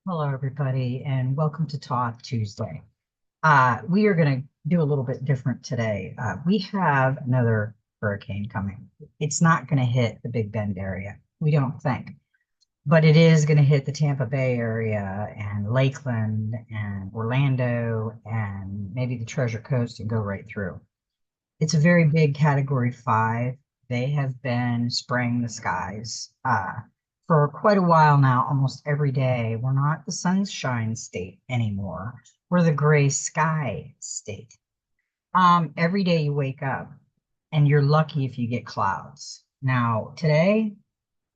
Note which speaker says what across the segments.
Speaker 1: Hello, everybody, and welcome to Talk Tuesday. We are going to do a little bit different today. We have another hurricane coming. It's not going to hit the Big Bend area, we don't think, but it is going to hit the Tampa Bay area and Lakeland and Orlando and maybe the Treasure Coast and go right through. It's a very big Category 5. They have been spraying the skies for quite a while now, almost every day. We're not the sunshine state anymore. We're the gray sky state. Every day you wake up and you're lucky if you get clouds. Now, today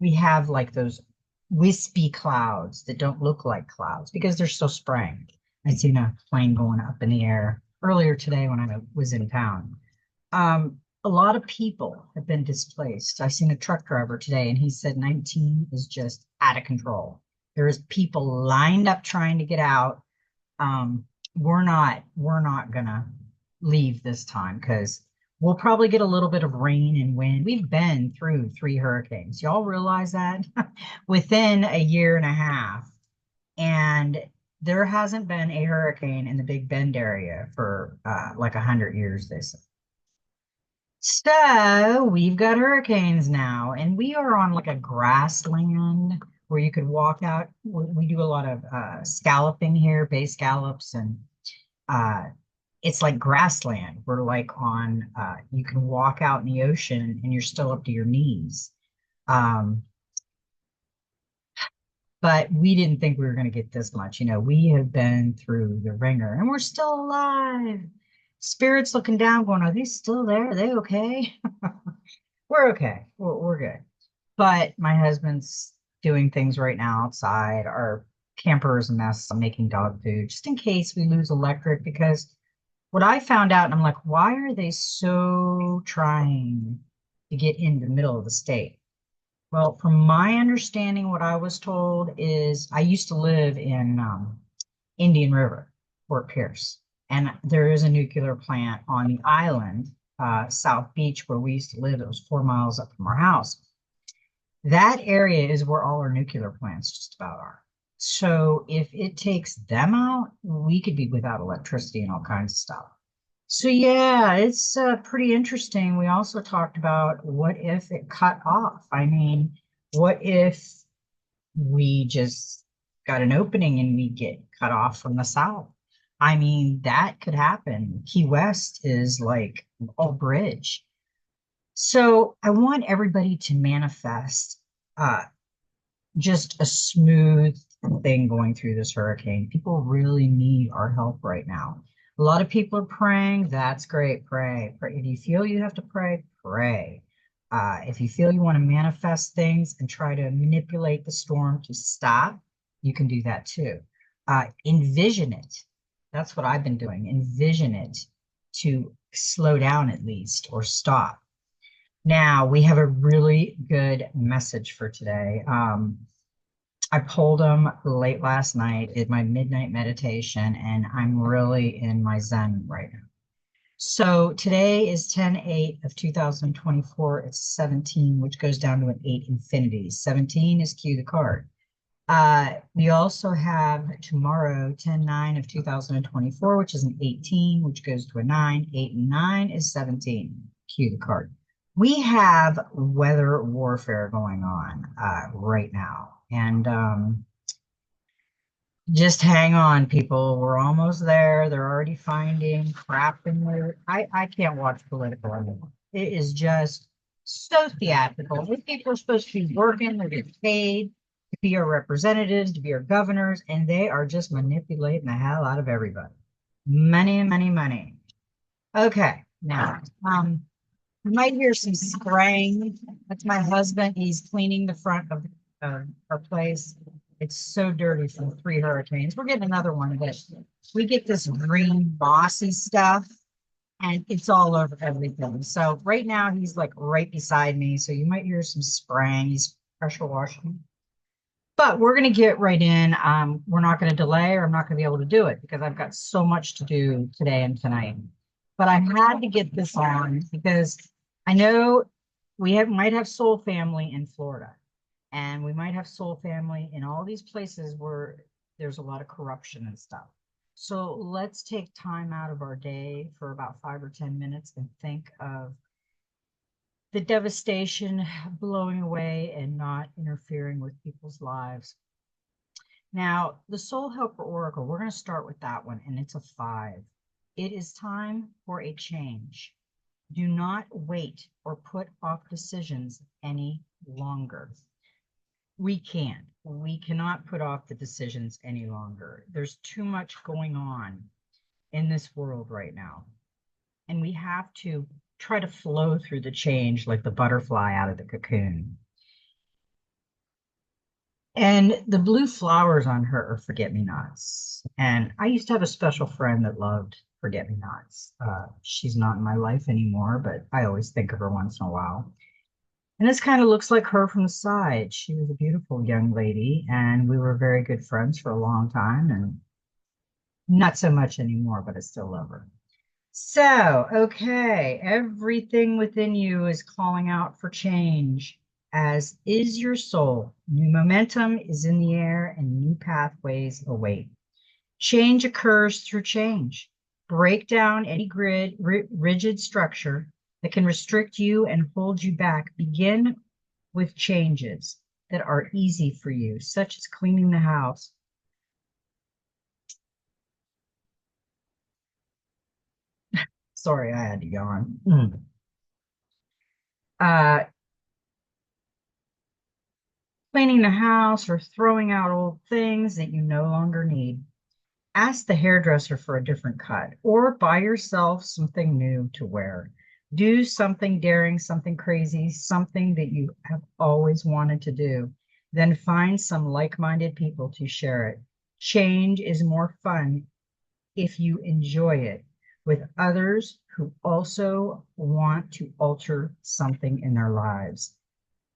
Speaker 1: we have like those wispy clouds that don't look like clouds because they're still spraying. I seen a plane going up in the air earlier today when I was in town. A lot of people have been displaced. I seen a truck driver today, and he said 19 is just out of control. There's people lined up trying to get out. We're not gonna leave this time because we'll probably get a little bit of rain and wind. We've been through 3 hurricanes. Y'all realize that within a year and a half, and there hasn't been a hurricane in the Big Bend area for like 100 years, they say. So we've got hurricanes now, and we are on like a grassland where you could walk out. We do a lot of scalloping here, bay scallops, and uh, it's like grassland. We're like on, you can walk out in the ocean and you're still up to your knees. Um, but we didn't think we were going to get this much. We have been through the ringer and we're still alive. Spirits looking down, going, are they still there? Are they okay? We're okay. We're good. But my husband's doing things right now outside. Our camper is a mess. I'm making dog food just in case we lose electric because what I found out, and I'm like, why are they so trying to get in the middle of the state? Well, from my understanding, what I was told is I used to live in Indian River, Fort Pierce, and there is a nuclear plant on the island, South Beach, where we used to live. It was 4 miles up from our house. That area is where all our nuclear plants just about are. So if it takes them out, we could be without electricity and all kinds of stuff. So yeah, it's pretty interesting. We also talked about what if it cut off? I mean, what if we just got an opening and we get cut off from the south? I mean, that could happen. Key West is like a bridge. So I want everybody to manifest uh, just a smooth thing going through this hurricane. People really need our help right now. A lot of people are praying. That's great. Pray. Pray. If you feel you have to pray, pray. If you feel you want to manifest things and try to manipulate the storm to stop, you can do that too. Envision it. That's what I've been doing. Envision it to slow down at least or stop. Now, we have a really good message for today. I pulled them late last night, did my midnight meditation, and I'm really in my zen right now. So today is 10/8 of 2024. It's 17, which goes down to an 8 infinity. 17 is cue the card. We also have tomorrow, 10/9 of 2024, which is an 18, which goes to a 9. 8 and 9 is 17. Cue the card. We have weather warfare going on right now. And just hang on, people. We're almost there. They're already finding crap in there. I can't watch political anymore. It is just so theatrical. These people are supposed to be working, they're getting paid to be our representatives, to be our governors, and they are just manipulating the hell out of everybody. Money, money, money. Okay, now, you might hear some spraying. That's my husband. He's cleaning the front of our place. It's so dirty from 3 hurricanes. We're getting another one, but we get this green mossy stuff and it's all over everything. So right now he's like right beside me. So you might hear some spraying. He's pressure washing. But we're going to get right in. We're not going to delay or I'm not going to be able to do it because I've got so much to do today and tonight. But I had to get this on because I know might have soul family in Florida and we might have soul family in all these places where There's a lot of corruption and stuff. So let's take time out of our day for about 5 or 10 minutes and think of the devastation blowing away and not interfering with people's lives. Now, the Soul Helper Oracle, we're going to start with that one, and it's a 5. It is time for a change. Do not wait or put off decisions any longer. We can't. We cannot put off the decisions any longer. There's too much going on in this world right now. And we have to try to flow through the change like the butterfly out of the cocoon. And the blue flowers on her are forget-me-nots. And I used to have a special friend that loved forget-me-nots. She's not in my life anymore, but I always think of her once in a while. And this kind of looks like her from the side. She was a beautiful young lady, and we were very good friends for a long time, and not so much anymore, but I still love her. So, okay, everything within you is calling out for change, as is your soul. New momentum is in the air and new pathways await. Change occurs through change. Break down any rigid structure that can restrict you and hold you back. Begin with changes that are easy for you, such as cleaning the house. Sorry, I had to yawn. Uh, Cleaning the house or throwing out old things that you no longer need. Ask the hairdresser for a different cut or buy yourself something new to wear. Do something daring, something crazy, something that you have always wanted to do. Then find some like-minded people to share it. Change is more fun if you enjoy it with others who also want to alter something in their lives.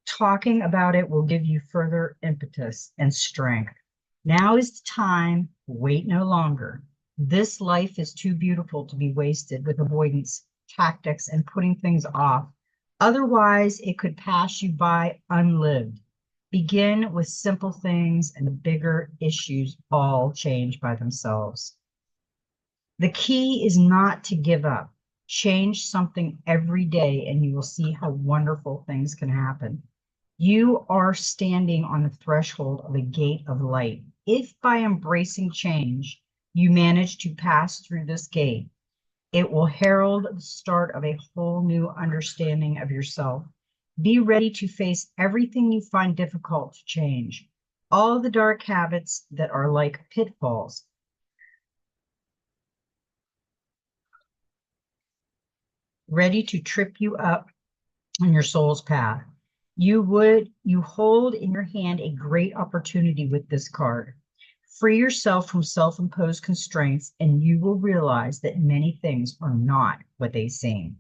Speaker 1: Talking about it will give you further impetus and strength. Now is the time, wait no longer. This life is too beautiful to be wasted with avoidance tactics and putting things off. Otherwise, it could pass you by unlived. Begin with simple things, and the bigger issues all change by themselves. The key is not to give up. Change something every day, and you will see how wonderful things can happen. You are standing on the threshold of a gate of light. If by embracing change, you manage to pass through this gate, it will herald the start of a whole new understanding of yourself. Be ready to face everything you find difficult to change, all the dark habits that are like pitfalls, ready to trip you up on your soul's path. You hold in your hand a great opportunity with this card. Free yourself from self-imposed constraints, and you will realize that many things are not what they seem.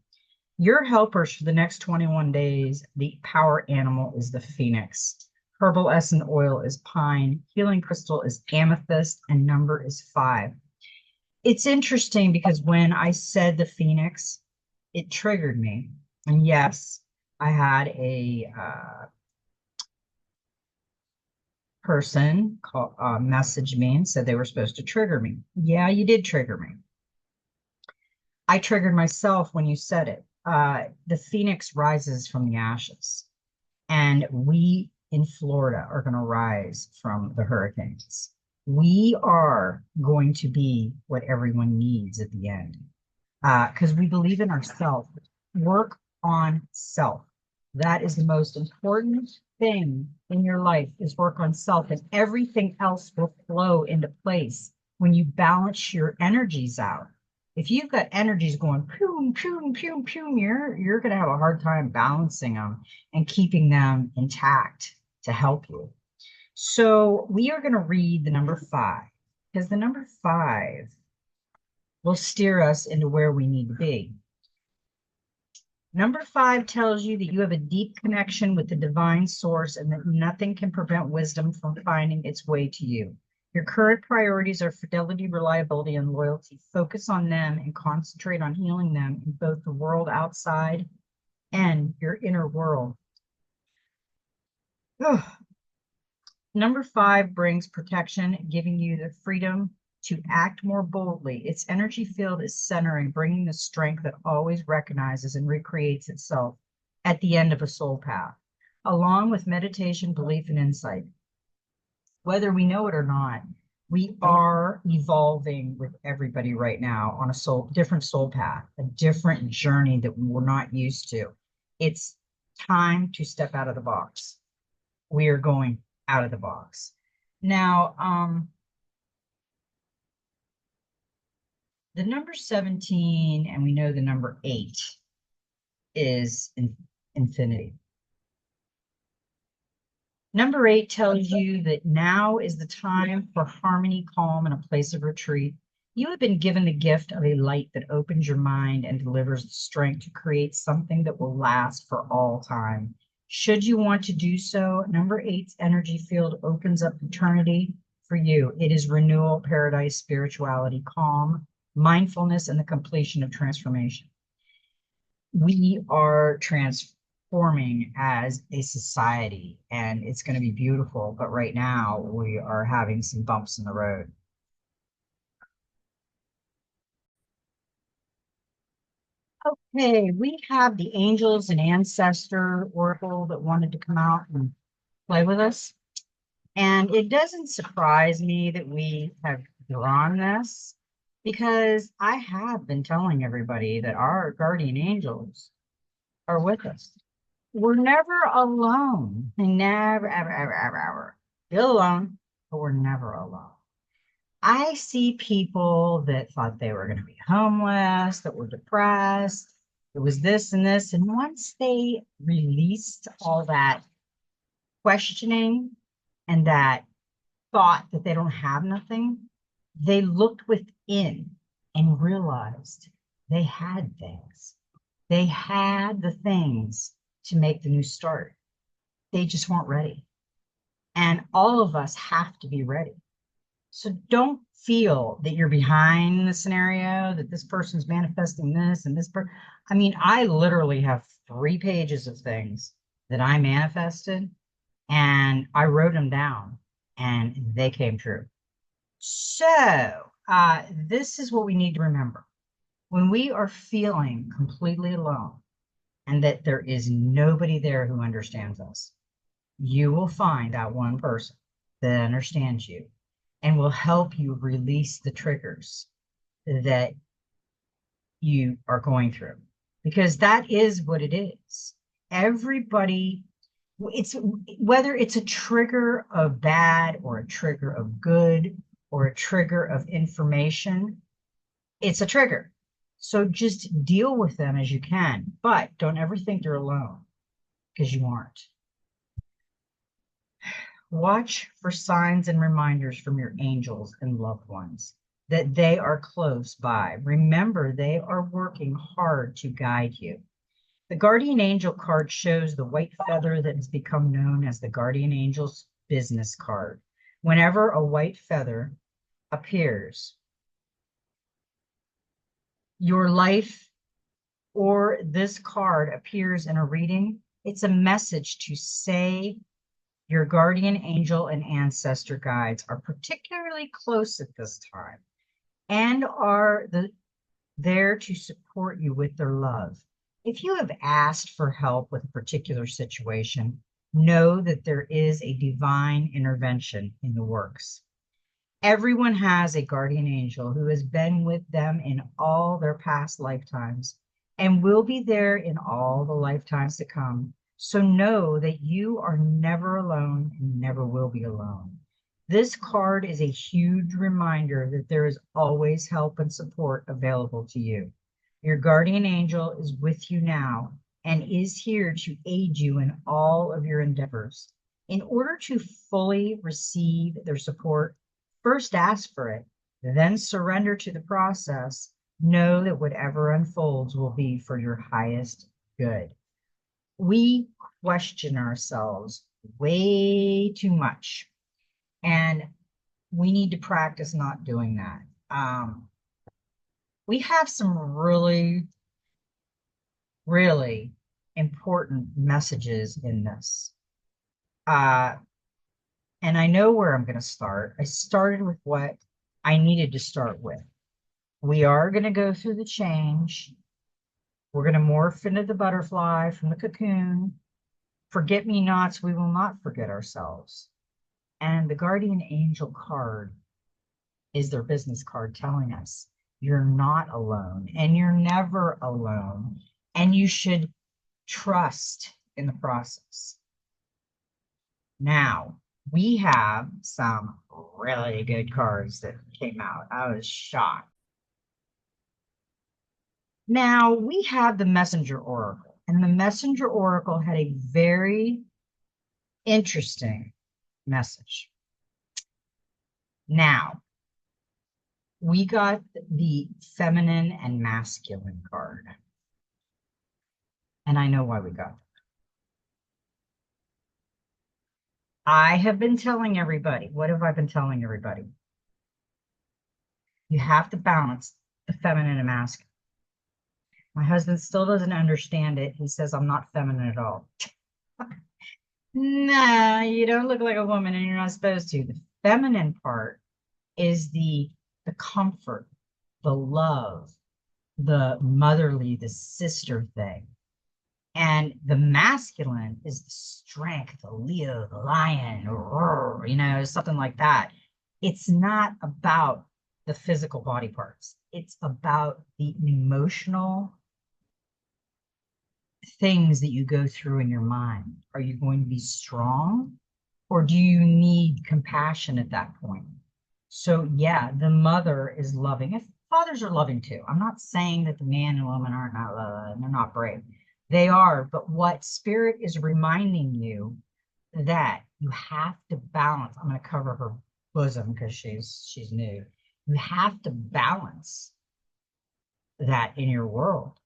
Speaker 1: Your helpers for the next 21 days, the power animal is the phoenix. Herbal essence oil is pine. Healing crystal is amethyst, and number is 5. It's interesting because when I said the phoenix, it triggered me. And yes, I had a person message me and said they were supposed to trigger me. Yeah, you did trigger me. I triggered myself when you said it. The phoenix rises from the ashes, and we in Florida are going to rise from the hurricanes. We are going to be what everyone needs at the end, because we believe in ourselves. Work on self. That is the most important thing in your life, is work on self, and everything else will flow into place when you balance your energies out. If you've got energies going poom, poom, poom, poom, you're going to have a hard time balancing them and keeping them intact to help you. So we are going to read the number 5, because the number 5 will steer us into where we need to be. Number 5 tells you that you have a deep connection with the divine source and that nothing can prevent wisdom from finding its way to you. Your current priorities are fidelity, reliability, and loyalty. Focus on them and concentrate on healing them in both the world outside and your inner world. Ugh. Number 5 brings protection, giving you the freedom to act more boldly. Its energy field is centering, bringing the strength that always recognizes and recreates itself at the end of a soul path, along with meditation, belief, and insight. Whether we know it or not, we are evolving with everybody right now on a different soul path, a different journey that we're not used to. It's time to step out of the box. We are going out of the box. Now, the number 17, and we know the number 8 is infinity. Number 8 tells you that now is the time for harmony, calm, and a place of retreat. You have been given the gift of a light that opens your mind and delivers the strength to create something that will last for all time. Should you want to do so, number 8's energy field opens up eternity for you. It is renewal, paradise, spirituality, calm, mindfulness, and the completion of transformation. We are transforming as a society, and it's going to be beautiful. But right now, we are having some bumps in the road. Okay, we have the angels and ancestor oracle that wanted to come out and play with us. And it doesn't surprise me that we have drawn this because I have been telling everybody that our guardian angels are with us. We're never alone. Never, ever, ever, ever, ever. Feel alone, but we're never alone. I see people that thought they were going to be homeless, that were depressed. It was this and this. And once they released all that questioning and that thought that they don't have nothing, they looked within and realized they had things. They had the things to make the new start. They just weren't ready. And all of us have to be ready. So don't feel that you're behind the scenario, that this person's manifesting this and this person. I mean, I literally have 3 pages of things that I manifested and I wrote them down and they came true. So this is what we need to remember. When we are feeling completely alone and that there is nobody there who understands us, you will find that one person that understands you and will help you release the triggers that you are going through, because that is what it is. Everybody, it's whether it's a trigger of bad or a trigger of good or a trigger of information, it's a trigger. So just deal with them as you can, but don't ever think you're alone, because you aren't. Watch for signs and reminders from your angels and loved ones that they are close by. Remember, they are working hard to guide you. The guardian angel card shows the white feather that has become known as the guardian angel's business card. Whenever a white feather appears, your life or this card appears in a reading, it's a message to say your guardian angel and ancestor guides are particularly close at this time and are there to support you with their love. If you have asked for help with a particular situation, know that there is a divine intervention in the works. Everyone has a guardian angel who has been with them in all their past lifetimes and will be there in all the lifetimes to come. So know that you are never alone and never will be alone. This card is a huge reminder that there is always help and support available to you. Your guardian angel is with you now and is here to aid you in all of your endeavors. In order to fully receive their support, first ask for it, then surrender to the process. Know that whatever unfolds will be for your highest good. We question ourselves way too much, and we need to practice not doing that. We have some really, really important messages in this. And And I know where I'm going to start. I started with what I needed to start with. We are going to go through the change. We're going to morph into the butterfly from the cocoon. Forget me nots, we will not forget ourselves. And the guardian angel card is their business card telling us you're not alone and you're never alone. And you should trust in the process. Now, we have some really good cards that came out. I was shocked. Now, we have the Messenger Oracle, and the Messenger Oracle had a very interesting message. Now, we got the feminine and masculine card. And I know why we got that. I have been telling everybody, what have I been telling everybody? You have to balance the feminine and masculine. My husband still doesn't understand it. He says, I'm not feminine at all. Nah, you don't look like a woman and you're not supposed to. The feminine part is the comfort, the love, the motherly, the sister thing. And the masculine is the strength, the Leo, the lion, or, something like that. It's not about the physical body parts. It's about the emotional things that you go through in your mind. Are you going to be strong, or do you need compassion at that point? So yeah, the mother is loving. If fathers are loving too, I'm not saying that the man and woman are not loving, they're not brave. They are, but what spirit is reminding you that you have to balance. I'm going to cover her bosom because she's new. You have to balance that in your world,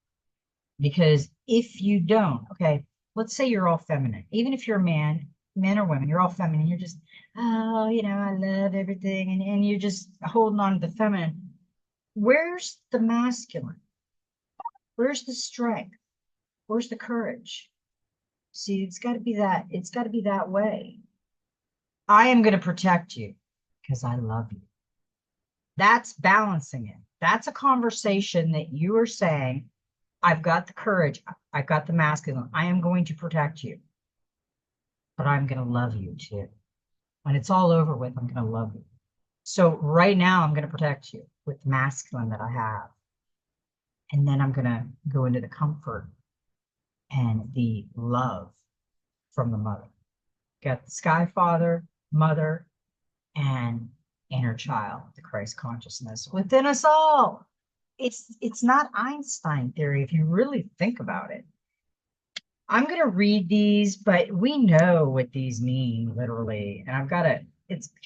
Speaker 1: because if you don't, okay, let's say you're all feminine. Even if you're a man, men or women, you're all feminine. You're just, oh, I love everything, and you're just holding on to the feminine. Where's the masculine? Where's the strength? Where's the courage? See, it's got to be that. It's got to be that way. I am going to protect you because I love you. That's balancing it. That's a conversation that you are saying, I've got the courage. I've got the masculine. I am going to protect you, but I'm going to love you too. When it's all over with, I'm going to love you. So right now, I'm going to protect you with the masculine that I have. And then I'm going to go into the comfort and the love from the mother. Got the Sky Father, Mother, and inner child, the Christ consciousness within us all. It's not Einstein theory if you really think about it. I'm going to read these, but we know what these mean literally. And I've got to,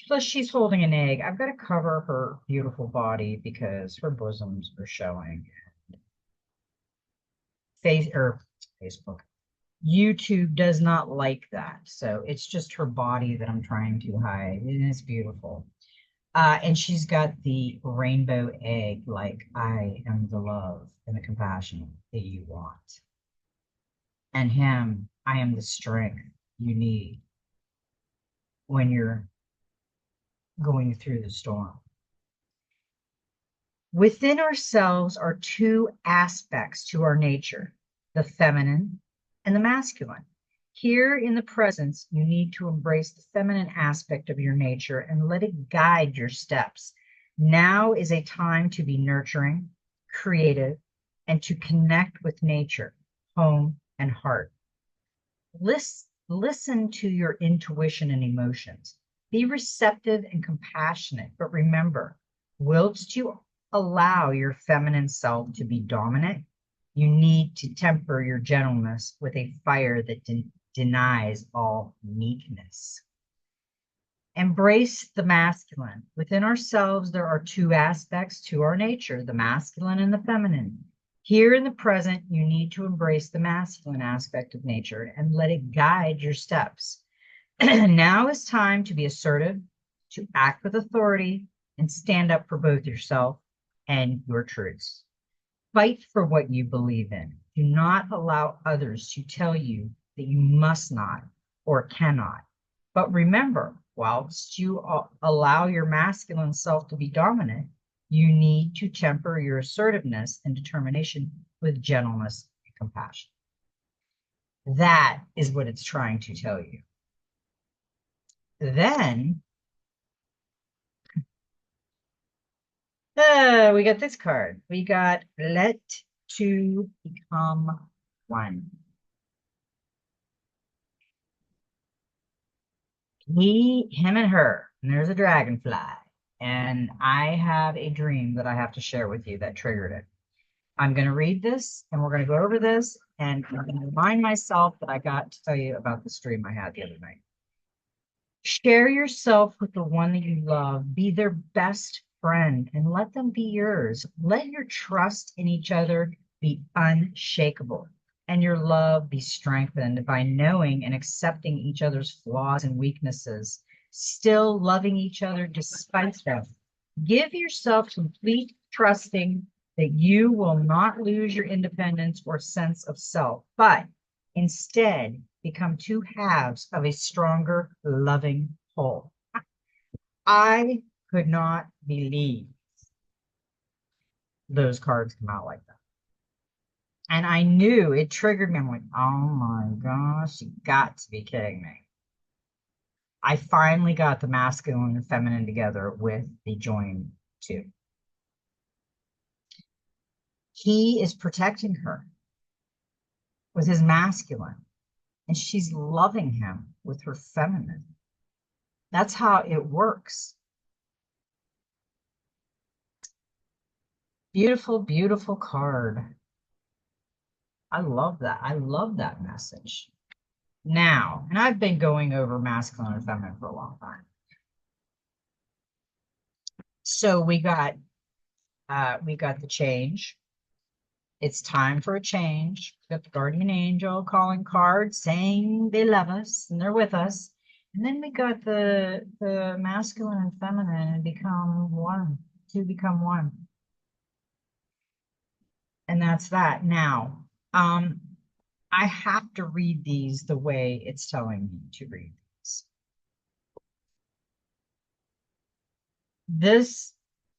Speaker 1: plus she's holding an egg. I've got to cover her beautiful body because her bosoms are showing. Facebook. YouTube does not like that. So it's just her body that I'm trying to hide. And it's beautiful. And she's got the rainbow egg, like I am the love and the compassion that you want. And him, I am the strength you need when you're going through the storm. Within ourselves are two aspects to our nature, the feminine and the masculine. Here in the presence, you need to embrace the feminine aspect of your nature and let it guide your steps. Now is a time to be nurturing, creative, and to connect with nature, home, and heart. Listen to your intuition and emotions. Be receptive and compassionate, but remember, whilst you allow your feminine self to be dominant, you need to temper your gentleness with a fire that denies all meekness. Embrace the masculine. Within ourselves, there are two aspects to our nature, the masculine and the feminine. Here in the present, you need to embrace the masculine aspect of nature and let it guide your steps. Now is time to be assertive, to act with authority, and stand up for both yourself and your truths. Fight for what you believe in. Do not allow others to tell you that you must not or cannot. But remember, whilst you allow your masculine self to be dominant, you need to temper your assertiveness and determination with gentleness and compassion. That is what it's trying to tell you. Then we got this card. We got let two become one. Him and her, and there's a dragonfly. And I have a dream that I have to share with you that triggered it. I'm going to read this and we're going to go over this. And I'm going to remind myself that I got to tell you about this dream I had the other night. Share yourself with the one that you love. Be their best friend and let them be yours. Let your trust in each other be unshakable and your love be strengthened by knowing and accepting each other's flaws and weaknesses, still loving each other despite them. Give yourself complete trusting that you will not lose your independence or sense of self, but instead become two halves of a stronger, loving whole. I could not believe those cards come out like that. And I knew it triggered me. I'm like, oh my gosh, you got to be kidding me. I finally got the masculine and feminine together with the join two. He is protecting her with his masculine, and she's loving him with her feminine. That's how it works. Beautiful, beautiful card. I love that. I love that message. Now, and I've been going over masculine and feminine for a long time. So we got the change. It's time for a change. We got the guardian angel calling card saying they love us and they're with us. And then we got the masculine and feminine and become one, to become one. And that's that. Now, I have to read these the way it's telling me to read these. This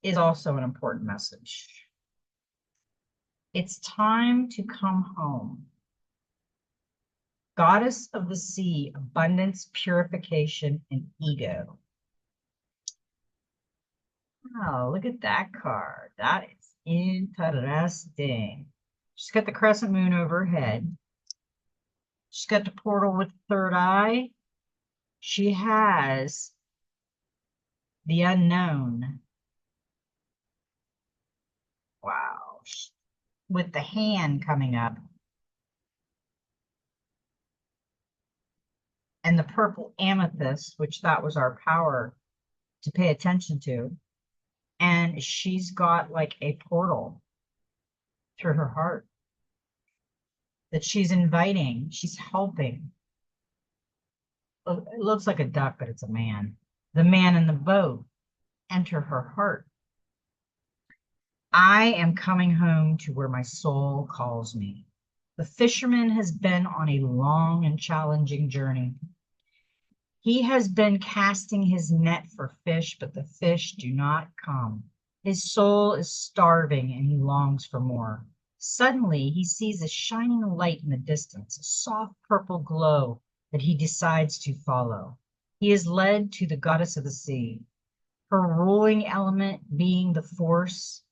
Speaker 1: is also an important message. It's time to come home. Goddess of the sea, abundance, purification, and ego. Oh, look at that card. That is interesting. She's got the crescent moon overhead. She's got the portal with the third eye. She has the unknown. Wow. With the hand coming up. And the purple amethyst, which that was our power to pay attention to. And she's got like a portal through her heart that she's inviting, she's helping. It looks like a duck, but it's a man. The man in the boat enter her heart. I am coming home to where my soul calls me. The fisherman has been on a long and challenging journey. He has been casting his net for fish, but the fish do not come. His soul is starving and he longs for more. Suddenly, he sees a shining light in the distance, a soft purple glow that he decides to follow. He is led to the goddess of the sea, her ruling element being the force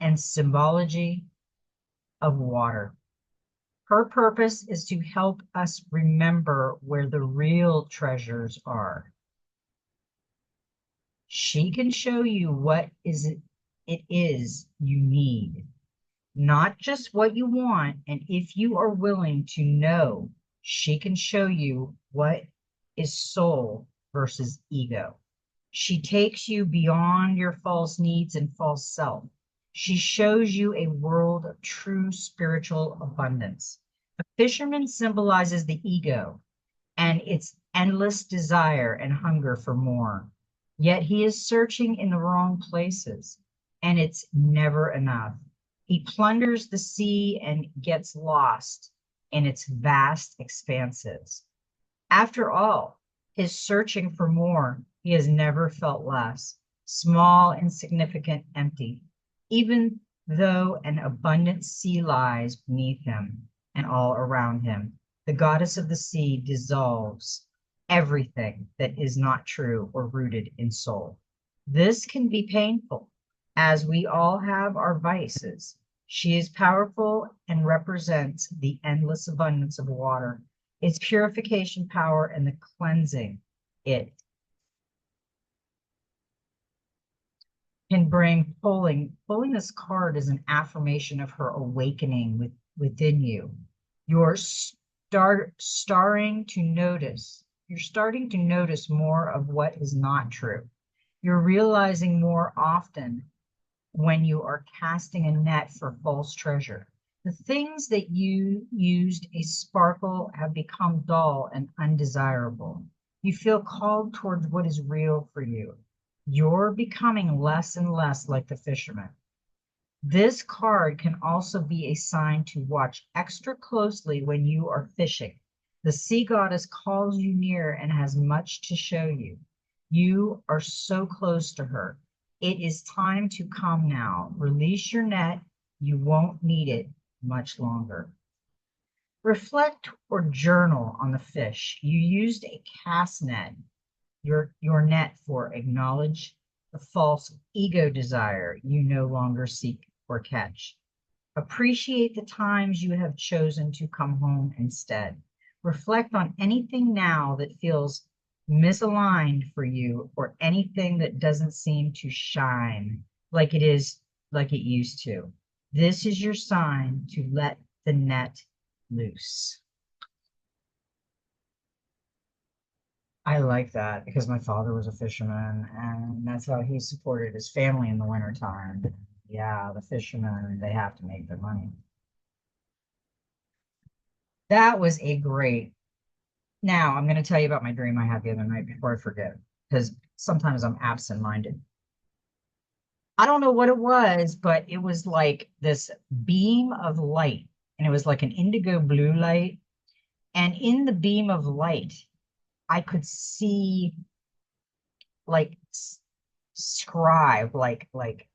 Speaker 1: and symbology of water. Her purpose is to help us remember where the real treasures are. She can show you what it is you need, not just what you want. And if you are willing to know, she can show you what is soul versus ego. She takes you beyond your false needs and false self. She shows you a world of true spiritual abundance. The fisherman symbolizes the ego and its endless desire and hunger for more. Yet he is searching in the wrong places, and it's never enough. He plunders the sea and gets lost in its vast expanses. After all, is searching for more. He has never felt less, small, insignificant, empty, even though an abundant sea lies beneath him and all around him. The goddess of the sea dissolves everything that is not true or rooted in soul. This can be painful, as we all have our vices. She is powerful and represents the endless abundance of water, its purification power, and the cleansing it can bring. Pulling this card is an affirmation of her awakening within you. You're starting to notice. You're starting to notice more of what is not true. You're realizing more often when you are casting a net for false treasure. The things that you used a sparkle have become dull and undesirable. You feel called towards what is real for you. You're becoming less and less like the fisherman. This card can also be a sign to watch extra closely when you are fishing. The sea goddess calls you near and has much to show you. You are so close to her. It is time to come now. Release your net. You won't need it much longer. Reflect or journal on the fish. You used a cast net, your net, for acknowledge the false ego desire you no longer seek or catch. Appreciate the times you have chosen to come home instead. Reflect on anything now that feels misaligned for you, or anything that doesn't seem to shine like it used to. This is your sign to let the net loose. I like that because my father was a fisherman, and that's how he supported his family in the wintertime. Yeah, the fishermen, they have to make their money. That was a great. Now, I'm going to tell you about my dream I had the other night before I forget, because sometimes I'm absent-minded. I don't know what it was, but it was like this beam of light, and it was like an indigo blue light. And in the beam of light, I could see like scribe, like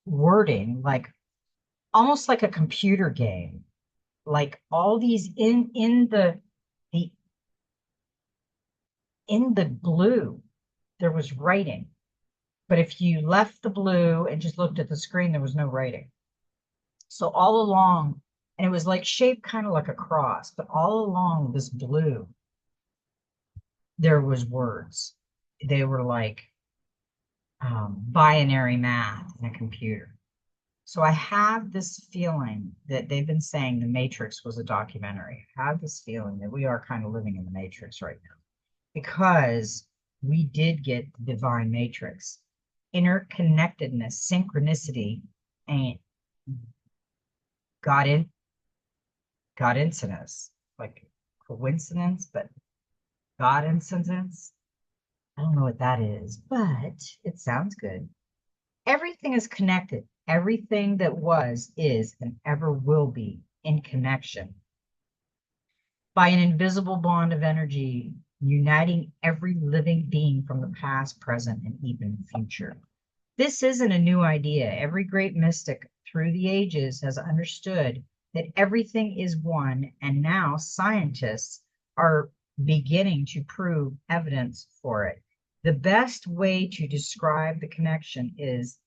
Speaker 1: wording, like almost like a computer game, like all these the in the blue there was writing, but if you left the blue and just looked at the screen, there was no writing. So all along, and it was like shaped kind of like a cross, but all along this blue there was words. They were like binary math in a computer. So I have this feeling that they've been saying The Matrix was a documentary. I have this feeling that we are kind of living in the Matrix right now, because we did get the divine matrix, interconnectedness, synchronicity, and God in God incidence, like coincidence, but God incidence. I don't know what that is, but it sounds good. Everything is connected. Everything that was, is, and ever will be in connection by an invisible bond of energy uniting every living being from the past, present, and even future. This isn't a new idea. Every great mystic through the ages has understood that everything is one, and now scientists are beginning to prove evidence for it. The best way to describe the connection is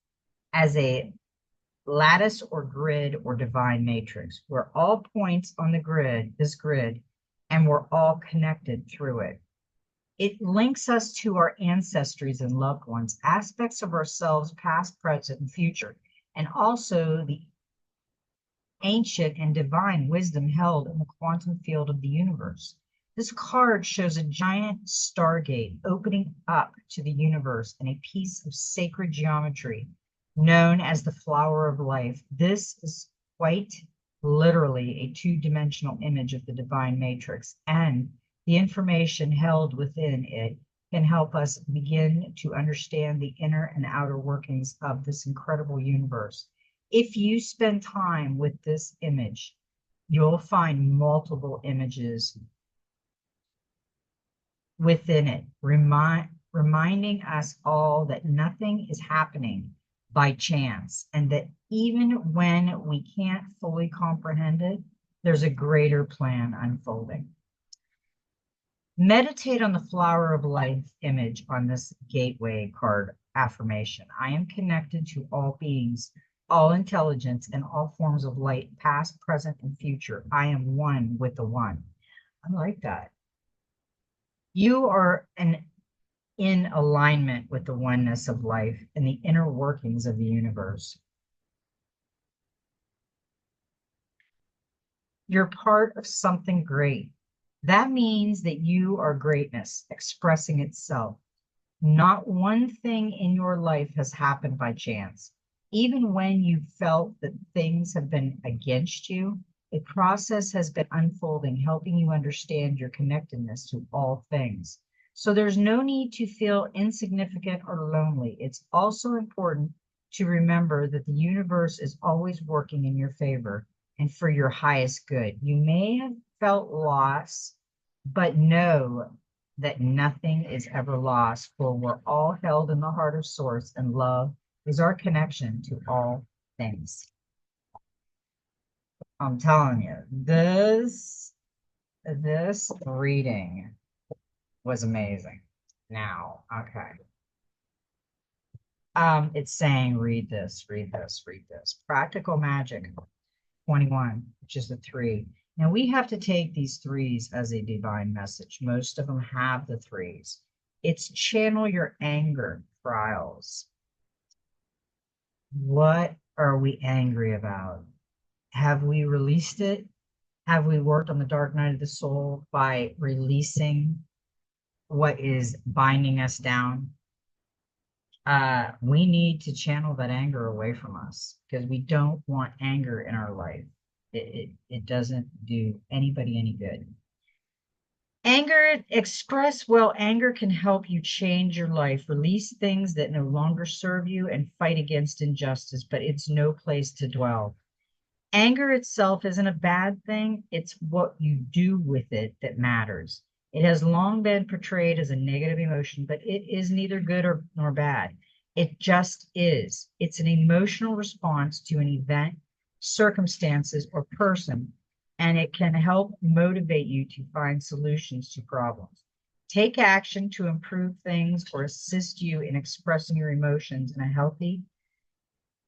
Speaker 1: as a lattice or grid or divine matrix, where all points on the grid, this grid, and we're all connected through it. It links us to our ancestries and loved ones, aspects of ourselves, past, present, and future, and also the ancient and divine wisdom held in the quantum field of the universe. This card shows a giant stargate opening up to the universe in a piece of sacred geometry known as the flower of life. This is quite literally a two-dimensional image of the divine matrix, and the information held within it can help us begin to understand the inner and outer workings of this incredible universe. If you spend time with this image, you'll find multiple images within it, reminding us all that nothing is happening by chance, and that even when we can't fully comprehend it, there's a greater plan unfolding. Meditate on the flower of life image on this gateway card affirmation. I am connected to all beings, all intelligence, and all forms of light, past, present, and future. I am one with the one. I like that. You are in alignment with the oneness of life and the inner workings of the universe. You're part of something great. That means that you are greatness expressing itself. Not one thing in your life has happened by chance. Even when you felt that things have been against you, a process has been unfolding, helping you understand your connectedness to all things. So there's no need to feel insignificant or lonely. It's also important to remember that the universe is always working in your favor and for your highest good. You may have felt loss, but know that nothing is ever lost, for we're all held in the heart of Source, and love is our connection to all things. I'm telling you, this reading was amazing. Now, okay. It's saying read this, read this, read this. Practical Magic 21, which is the 3. Now we have to take these 3s as a divine message. Most of them have the 3s. It's channel your anger trials. What are we angry about? Have we released it? Have we worked on the dark night of the soul by releasing what is binding us down? We need to channel that anger away from us because we don't want anger in our life. It doesn't do anybody any good. Anger, express well. Anger can help you change your life, release things that no longer serve you, and fight against injustice, but it's no place to dwell. Anger itself isn't a bad thing. It's what you do with it that matters. It has long been portrayed as a negative emotion, but it is neither good nor bad. It just is. It's an emotional response to an event, circumstances, or person, and it can help motivate you to find solutions to problems. Take action to improve things or assist you in expressing your emotions in a healthy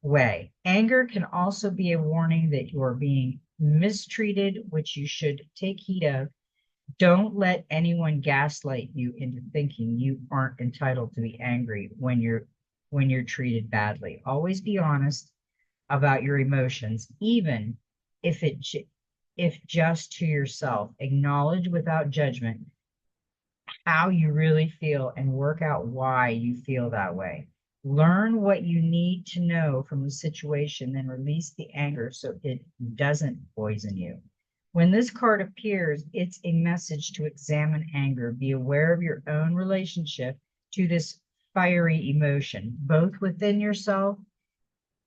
Speaker 1: way. Anger can also be a warning that you are being mistreated, which you should take heed of. Don't let anyone gaslight you into thinking you aren't entitled to be angry when you're treated badly. Always be honest about your emotions, even if if just to yourself. Acknowledge without judgment how you really feel and work out why you feel that way. Learn what you need to know from the situation, then release the anger so it doesn't poison you. When this card appears, it's a message to examine anger. Be aware of your own relationship to this fiery emotion, both within yourself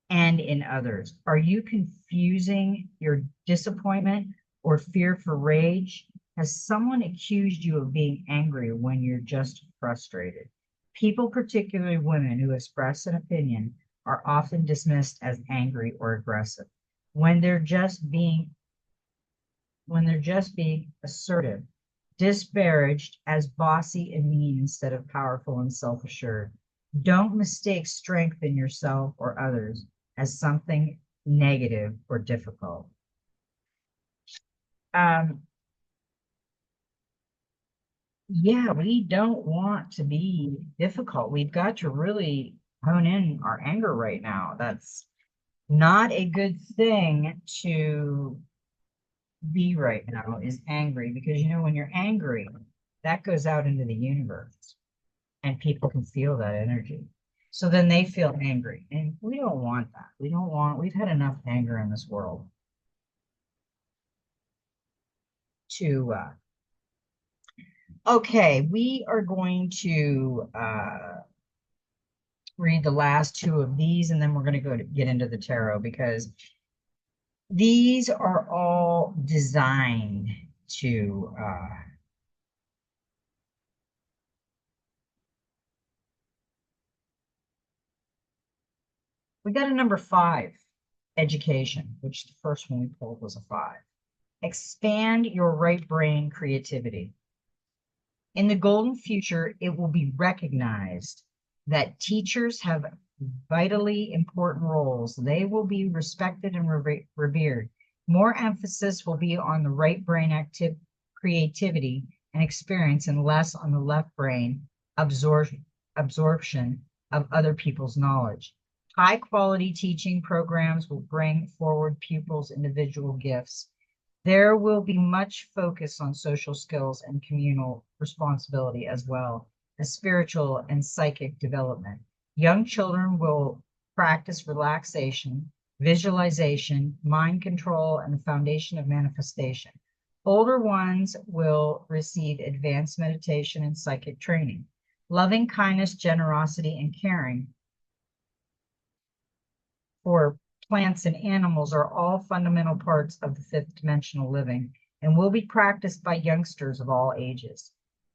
Speaker 1: and in others. Are you confusing your disappointment or fear for rage? Has someone accused you of being angry when you're just frustrated? People, particularly women who express an opinion, are often dismissed as angry or aggressive when they're just being assertive, disparaged as bossy and mean instead of powerful and self-assured. Don't mistake strength in yourself or others as something negative or difficult. Yeah, we don't want to be difficult. We've got to really hone in our anger right now. That's not a good thing to be right now, is angry, because when you're angry, that goes out into the universe and people can feel that energy. So then they feel angry, and we don't want that. We've had enough anger in this world to okay, we are going to read the last 2 of these, and then we're going to get into the tarot, because these are all designed to We got a number 5, education, which the first one we pulled was a 5. Expand your right brain creativity. In the golden future, it will be recognized that teachers have vitally important roles. They will be respected and revered. More emphasis will be on the right brain creativity and experience and less on the left brain absorption of other people's knowledge. High quality teaching programs will bring forward pupils' individual gifts. There will be much focus on social skills and communal responsibility as well as spiritual and psychic development. Young children will practice relaxation, visualization, mind control, and the foundation of manifestation. Older ones will receive advanced meditation and psychic training. Loving kindness, generosity, and caring for plants and animals are all fundamental parts of the fifth dimensional living and will be practiced by youngsters of all ages.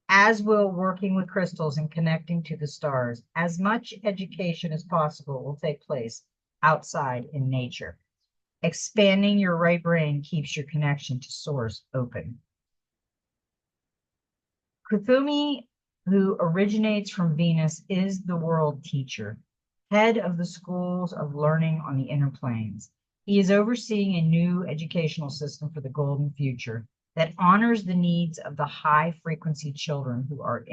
Speaker 1: As will working with crystals and connecting to the stars. As much education as possible will take place outside in nature. Expanding your right brain keeps your connection to source open. Kuthumi, who originates from Venus, is the world teacher, head of the schools of learning on the inner planes. He is overseeing a new educational system for the golden future that honors the needs of the high frequency children who are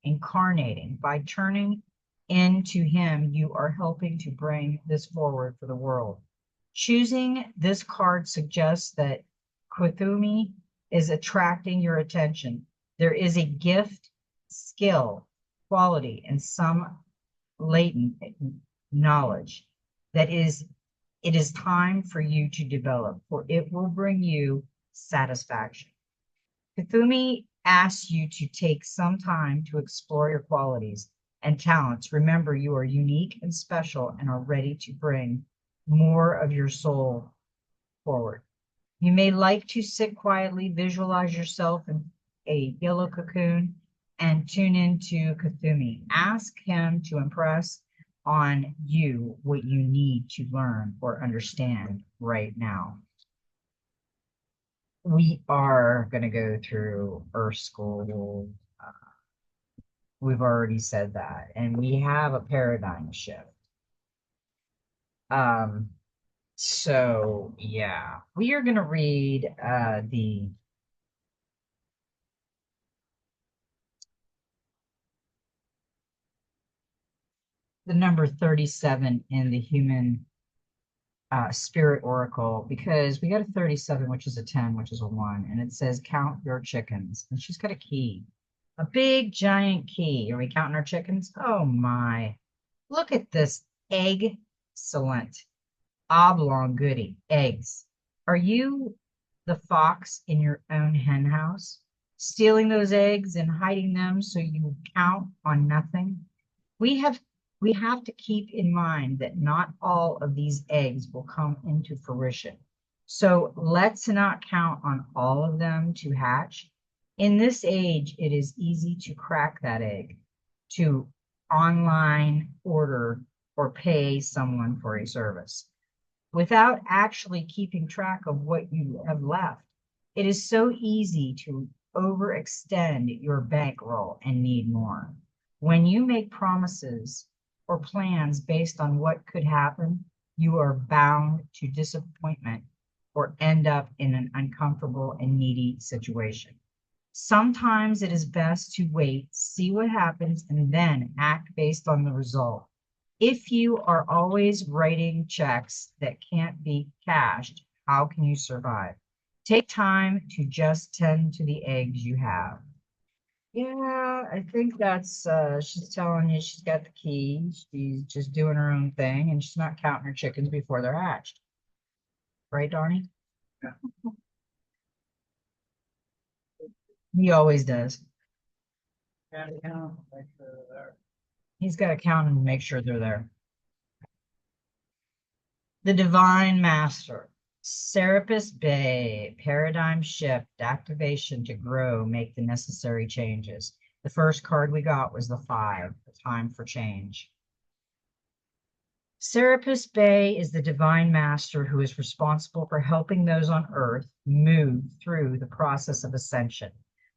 Speaker 1: incarnating. By turning into him, you are helping to bring this forward for the world. Choosing this card suggests that Kuthumi is attracting your attention. There is a gift, skill, quality, and some latent knowledge that it is time for you to develop, for it will bring you satisfaction. Kuthumi asks you to take some time to explore your qualities and talents. Remember, you are unique and special and are ready to bring more of your soul forward. You may like to sit quietly, visualize yourself in a yellow cocoon, and tune into Kuthumi. Ask him to impress on you what you need to learn or understand right now. We are going to go through Earth School. We've already said that. And we have a paradigm shift. So, yeah, we are going to read the number 37 in the human spirit oracle, because we got a 37, which is a 10, which is a 1, and it says count your chickens. And she's got a key, a big giant key. Are we counting our chickens? Oh my, look at this excellent oblong goodie, eggs. Are you the fox in your own hen house, stealing those eggs and hiding them so you count on nothing? We have to keep in mind that not all of these eggs will come into fruition. So let's not count on all of them to hatch. In this age, it is easy to crack that egg, to online order or pay someone for a service without actually keeping track of what you have left. It is so easy to overextend your bankroll and need more. When you make promises or plans based on what could happen, you are bound to disappointment or end up in an uncomfortable and needy situation. Sometimes it is best to wait, see what happens, and then act based on the result. If you are always writing checks that can't be cashed, how can you survive? Take time to just tend to the eggs you have. Yeah, I think that's, she's telling you she's got the key. She's just doing her own thing, and she's not counting her chickens before they're hatched. Right, Donnie? Yeah. He always does. Gotta count, make sure they're there. He's got to count and make sure they're there. The Divine Master. Serapis Bay, paradigm shift, activation to grow, make the necessary changes. The first card we got was the 5, the time for change. Serapis Bey is the divine master who is responsible for helping those on earth move through the process of ascension,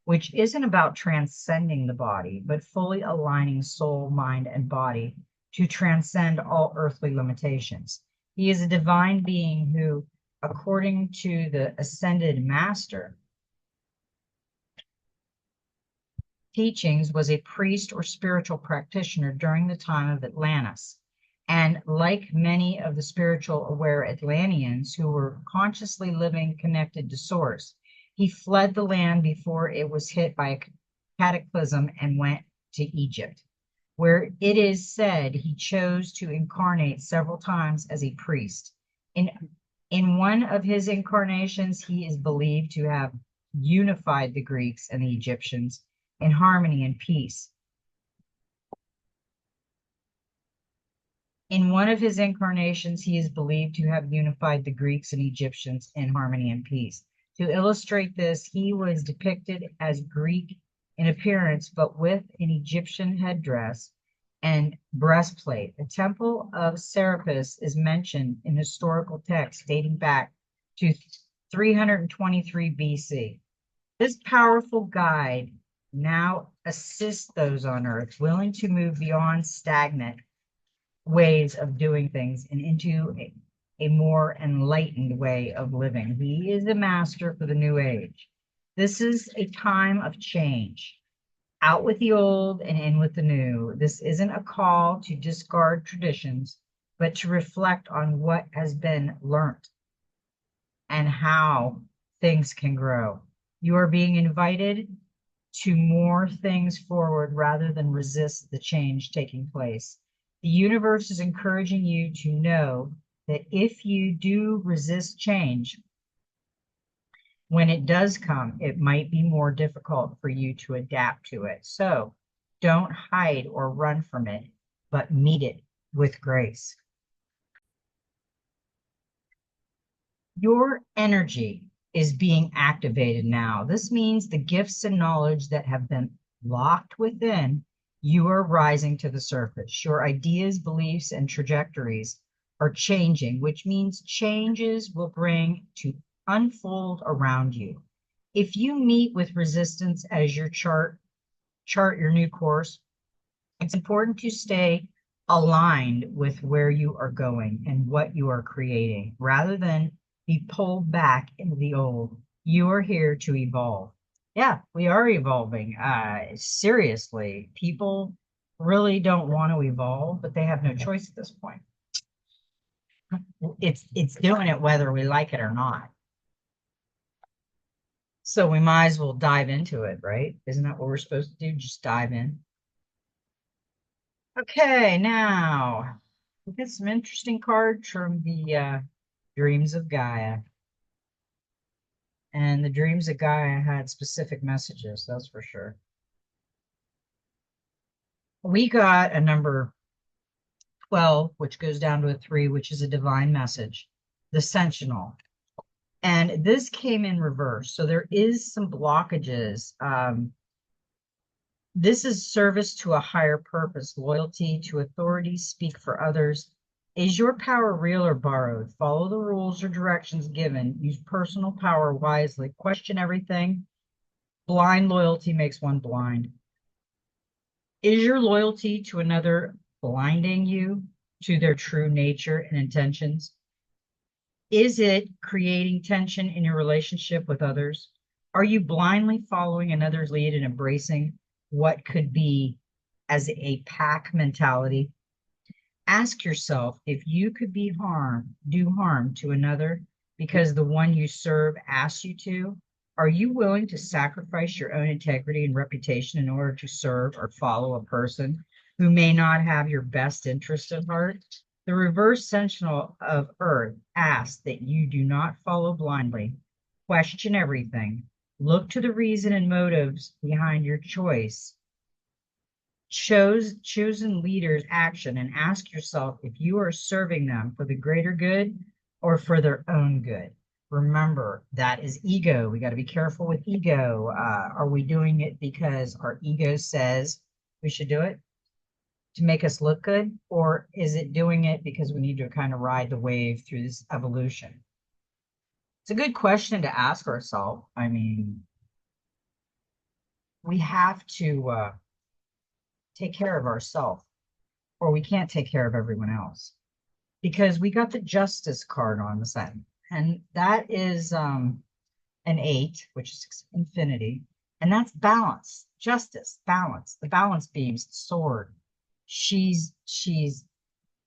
Speaker 1: which isn't about transcending the body, but fully aligning soul, mind, and body to transcend all earthly limitations. He is a divine being who, according to the ascended master teachings, was a priest or spiritual practitioner during the time of Atlantis. And like many of the spiritual aware Atlanteans who were consciously living connected to Source, he fled the land before it was hit by a cataclysm and went to Egypt, where it is said he chose to incarnate several times as a priest. In, in one of his incarnations, he is believed to have unified the Greeks and the Egyptians in harmony and peace. In one of his incarnations, he is believed to have unified the Greeks and Egyptians in harmony and peace. To illustrate this, he was depicted as Greek in appearance, but with an Egyptian headdress and breastplate. The temple of Serapis is mentioned in historical texts dating back to 323 BC. This powerful guide now assist those on earth willing to move beyond stagnant ways of doing things and into a more enlightened way of living. He is a master for the new age. This is a time of change. Out with the old and in with the new. This isn't a call to discard traditions, but to reflect on what has been learned and how things can grow. You are being invited to more things forward rather than resist the change taking place. The universe is encouraging you to know that if you do resist change, when it does come, it might be more difficult for you to adapt to it. So don't hide or run from it, but meet it with grace. Your energy is being activated now. This means the gifts and knowledge that have been locked within you are rising to the surface. Your ideas, beliefs, and trajectories are changing, which means changes will bring to unfold around you. If you meet with resistance as your chart your new course, it's important to stay aligned with where you are going and what you are creating rather than be pulled back into the old. You are here to evolve. Yeah, we are evolving. Seriously, people really don't want to evolve, but they have no choice at this point. It's doing it whether we like it or not. So we might as well dive into it, right? Isn't that what we're supposed to do? Just dive in. Okay, now we get some interesting cards from the Dreams of Gaia. And the Dreams of Gaia had specific messages, that's for sure. We got a number 12, which goes down to a 3, which is a divine message, the Sentinel. And this came in reverse. So there is some blockages. This is service to a higher purpose, loyalty to authority, speak for others. Is your power real or borrowed? Follow the rules or directions given. Use personal power wisely. Question everything. Blind loyalty makes one blind. Is your loyalty to another blinding you to their true nature and intentions? Is it creating tension in your relationship with others? Are you blindly following another's lead and embracing what could be as a pack mentality? Ask yourself if you could do harm to another because the one you serve asks you to. Are you willing to sacrifice your own integrity and reputation in order to serve or follow a person who may not have your best interest at heart? The reverse Sensal of Earth asks that you do not follow blindly, question everything, look to the reason and motives behind your choice, chosen leaders' action, and ask yourself if you are serving them for the greater good or for their own good. Remember, that is ego. We got to be careful with ego. Are we doing it because our ego says we should do it? to make us look good, or is it doing it because we need to kind of ride the wave through this evolution? It's a good question to ask ourselves. I mean, we have to take care of ourselves, or we can't take care of everyone else, because we got the justice card on the side, and that is an 8, which is infinity, and that's balance, justice, balance, the balance beams, the sword. She's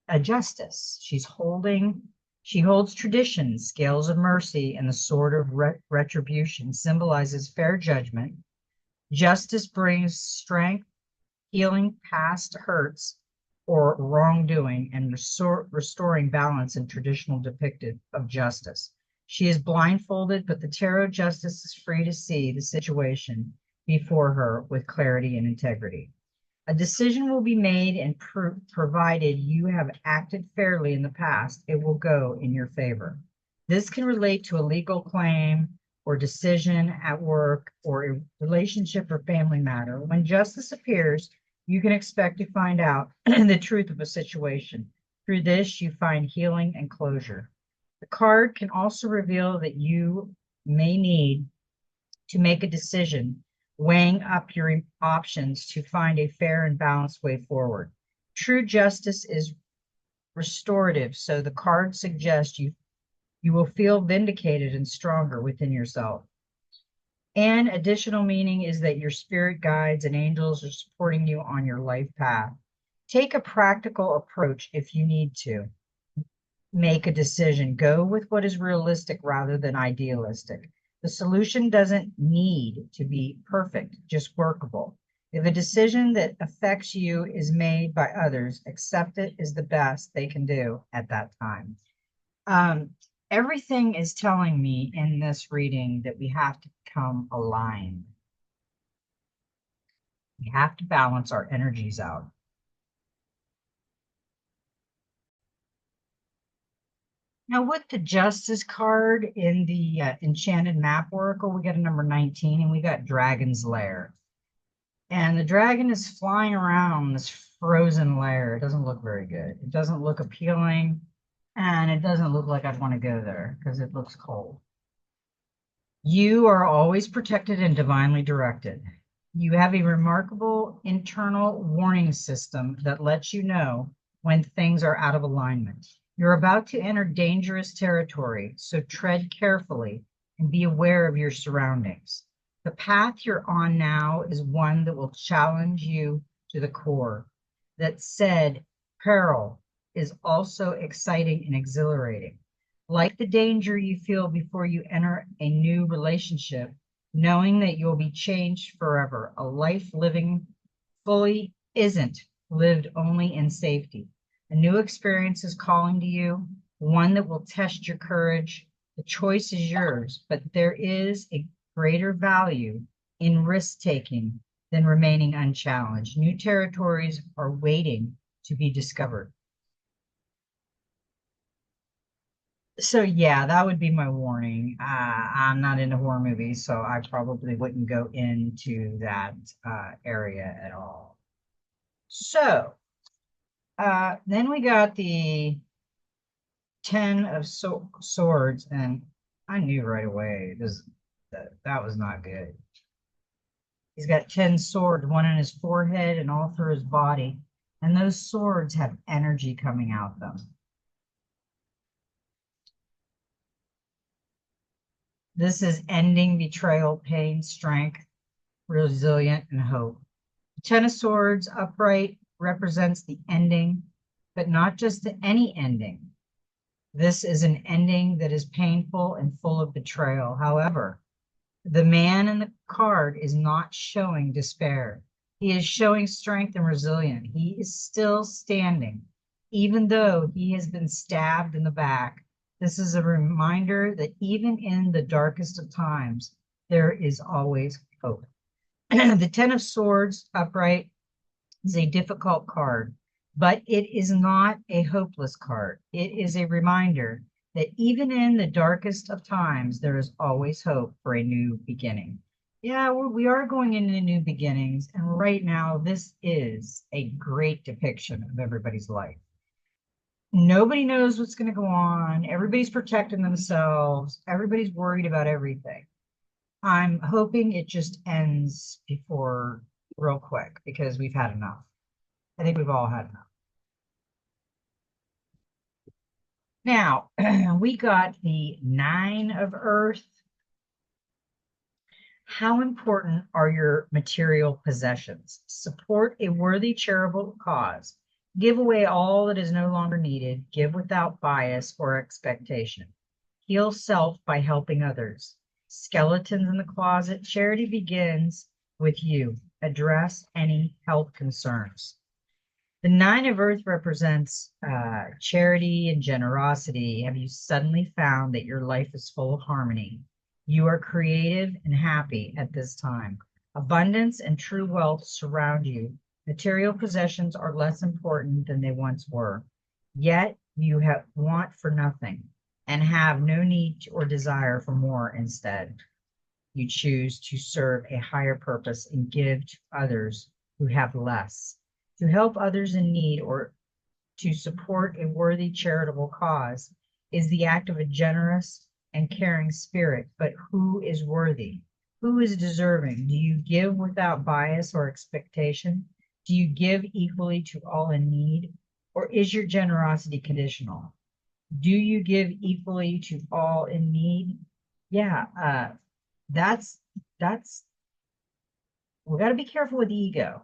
Speaker 1: a justice. She holds tradition, scales of mercy, and the sword of retribution symbolizes fair judgment. Justice brings strength, healing past hurts or wrongdoing, and restoring balance in traditional depicted of justice. She is blindfolded, but the tarot justice is free to see the situation before her with clarity and integrity. A decision will be made, and provided you have acted fairly in the past, it will go in your favor. This can relate to a legal claim or decision at work or a relationship or family matter. When justice appears, you can expect to find out the truth of a situation. Through this, you find healing and closure. The card can also reveal that you may need to make a decision, weighing up your options to find a fair and balanced way forward. True justice is restorative, so the card suggests you will feel vindicated and stronger within yourself. And additional meaning is that your spirit guides and angels are supporting you on your life path. Take a practical approach if you need to make a decision. Go with what is realistic rather than idealistic. The solution doesn't need to be perfect, just workable. If a decision that affects you is made by others, accept it as the best they can do at that time. Everything is telling me in this reading that we have to become aligned. We have to balance our energies out. Now, with the Justice card in the Enchanted Map Oracle, we got a number 19, and we got Dragon's Lair. And the dragon is flying around this frozen lair. It doesn't look very good. It doesn't look appealing, and it doesn't look like I'd want to go there because it looks cold. You are always protected and divinely directed. You have a remarkable internal warning system that lets you know when things are out of alignment. You're about to enter dangerous territory, so tread carefully and be aware of your surroundings. The path you're on now is one that will challenge you to the core. That said, peril is also exciting and exhilarating. Like the danger you feel before you enter a new relationship, knowing that you'll be changed forever. A life living fully isn't lived only in safety. A new experience is calling to you, one that will test your courage. The choice is yours, but there is a greater value in risk-taking than remaining unchallenged. New territories are waiting to be discovered. So yeah, that would be my warning. I'm not into horror movies, so I probably wouldn't go into that area at all. So then we got the 10 of swords, and I knew right away that was not good. He's got 10 swords, one in his forehead and all through his body, and those swords have energy coming out them. This is ending, betrayal, pain, strength, resilient, and hope. The 10 of swords upright represents the ending, but not just any ending. This is an ending that is painful and full of betrayal. However, the man in the card is not showing despair. He is showing strength and resilience. He is still standing, even though he has been stabbed in the back. This is a reminder that even in the darkest of times, there is always hope. The 10 of swords upright is a difficult card, but it is not a hopeless card. It is a reminder that even in the darkest of times, there is always hope for a new beginning. Yeah, we are going into new beginnings. And right now, this is a great depiction of everybody's life. Nobody knows what's going to go on. Everybody's protecting themselves. Everybody's worried about everything. I'm hoping it just ends before real quick because we've had enough. I think we've all had enough. Now, we got the Nine of Earth. How important are your material possessions? Support a worthy charitable cause. Give away all that is no longer needed. Give without bias or expectation. Heal self by helping others. Skeletons in the closet. Charity begins with you. Address any health concerns. The Nine of Earth represents charity and generosity. Have you suddenly found that your life is full of harmony? You are creative and happy at this time. Abundance and true wealth surround you. Material possessions are less important than they once were. Yet you have want for nothing and have no need or desire for more instead. You choose to serve a higher purpose and give to others who have less. To help others in need or to support a worthy charitable cause is the act of a generous and caring spirit. But who is worthy? Who is deserving? Do you give without bias or expectation? Do you give equally to all in need? Or is your generosity conditional? Do you give equally to all in need? Yeah, that's that's we got to be careful with ego.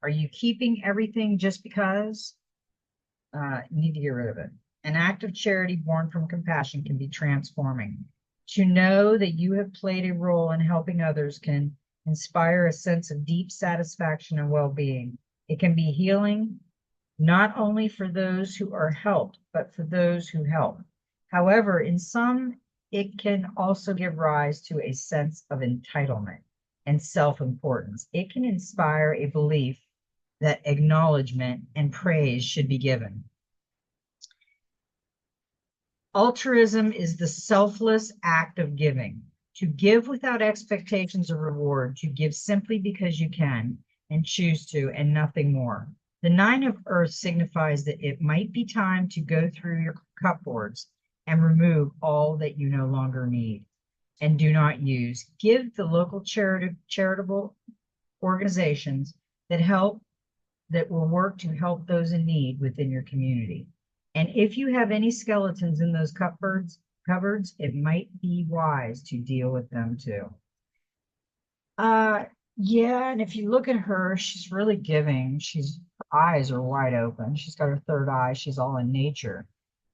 Speaker 1: Are you keeping everything just because? You need to get rid of it. An act of charity born from compassion can be transforming. To know that you have played a role in helping others can inspire a sense of deep satisfaction and well-being. It can be healing not only for those who are helped, but for those who help. However, in some, it can also give rise to a sense of entitlement and self importance. It can inspire a belief that acknowledgement and praise should be given. Altruism is the selfless act of giving. To give without expectations of reward, to give simply because you can and choose to, and nothing more. The Nine of Earth signifies that it might be time to go through your cupboards and remove all that you no longer need and do not use. Give the local charitable organizations that will work to help those in need within your community. And if you have any skeletons in those cupboards, it might be wise to deal with them too. Uh, yeah, and if you look at her, she's really giving. Her eyes are wide open. She's got her third eye. She's all in nature.